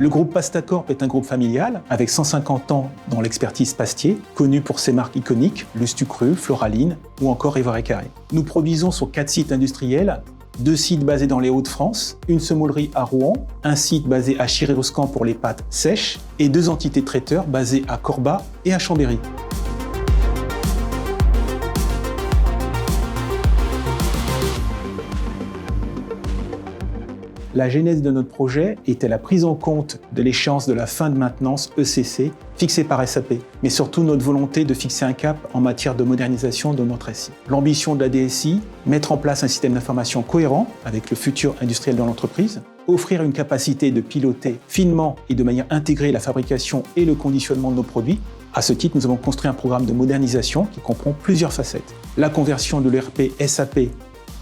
Le groupe Pastacorp est un groupe familial avec 150 ans dans l'expertise pastier, connu pour ses marques iconiques, Lustucru, Floraline ou encore Ivoire et Carré. Nous produisons sur 4 sites industriels, 2 sites basés dans les Hauts-de-France, une semolerie à Rouen, un site basé à Chiré-Roscan pour les pâtes sèches et 2 entités traiteurs basées à Corbat et à Chambéry. La genèse de notre projet était la prise en compte de l'échéance de la fin de maintenance ECC fixée par SAP, mais surtout notre volonté de fixer un cap en matière de modernisation de notre SI. L'ambition de la DSI, mettre en place un système d'information cohérent avec le futur industriel de l'entreprise, offrir une capacité de piloter finement et de manière intégrée la fabrication et le conditionnement de nos produits. À ce titre, nous avons construit un programme de modernisation qui comprend plusieurs facettes. La conversion de l'ERP SAP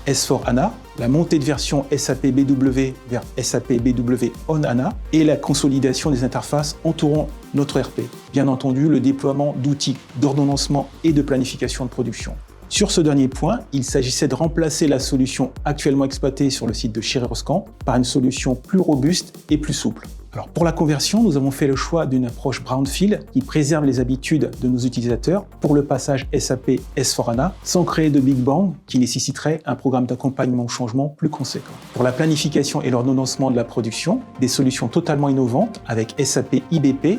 S/4HANA, la montée de version SAP BW vers SAP BW on-HANA et la consolidation des interfaces entourant notre ERP. Bien entendu, le déploiement d'outils d'ordonnancement et de planification de production. Sur ce dernier point, il s'agissait de remplacer la solution actuellement exploitée sur le site de Chiré-Roscan par une solution plus robuste et plus souple. Alors pour la conversion, nous avons fait le choix d'une approche brownfield qui préserve les habitudes de nos utilisateurs pour le passage SAP S/4HANA sans créer de Big Bang qui nécessiterait un programme d'accompagnement au changement plus conséquent. Pour la planification et l'ordonnancement de la production, des solutions totalement innovantes avec SAP IBP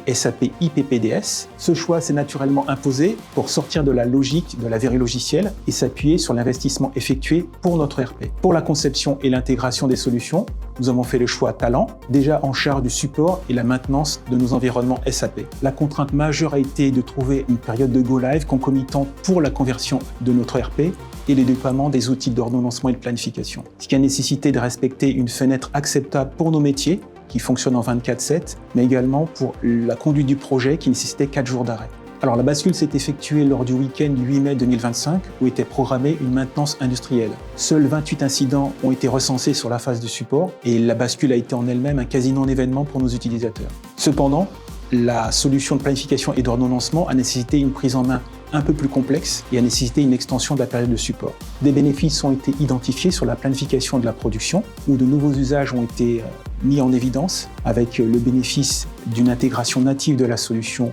et SAP IPPDS. Ce choix s'est naturellement imposé pour sortir de la logique de la verrue logicielle et s'appuyer sur l'investissement effectué pour notre ERP. Pour la conception et l'intégration des solutions, nous avons fait le choix Talent, déjà en charge du support et la maintenance de nos environnements SAP. La contrainte majeure a été de trouver une période de go-live concomitante pour la conversion de notre ERP et le déploiement des outils d'ordonnancement et de planification. Ce qui a nécessité de respecter une fenêtre acceptable pour nos métiers, qui fonctionne en 24/7, mais également pour la conduite du projet qui nécessitait 4 jours d'arrêt. Alors la bascule s'est effectuée lors du week-end du 8 mai 2025 où était programmée une maintenance industrielle. Seuls 28 incidents ont été recensés sur la phase de support et la bascule a été en elle-même un quasi non-événement pour nos utilisateurs. Cependant, la solution de planification et d'ordonnancement a nécessité une prise en main un peu plus complexe et a nécessité une extension de la période de support. Des bénéfices ont été identifiés sur la planification de la production où de nouveaux usages ont été mis en évidence avec le bénéfice d'une intégration native de la solution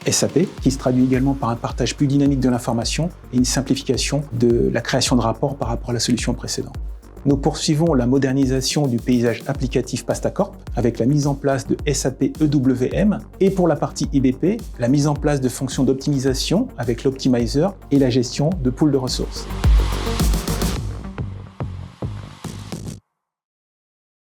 SAP qui se traduit également par un partage plus dynamique de l'information et une simplification de la création de rapports par rapport à la solution précédente. Nous poursuivons la modernisation du paysage applicatif Pastacorp avec la mise en place de SAP EWM et pour la partie IBP, la mise en place de fonctions d'optimisation avec l'optimizer et la gestion de pools de ressources.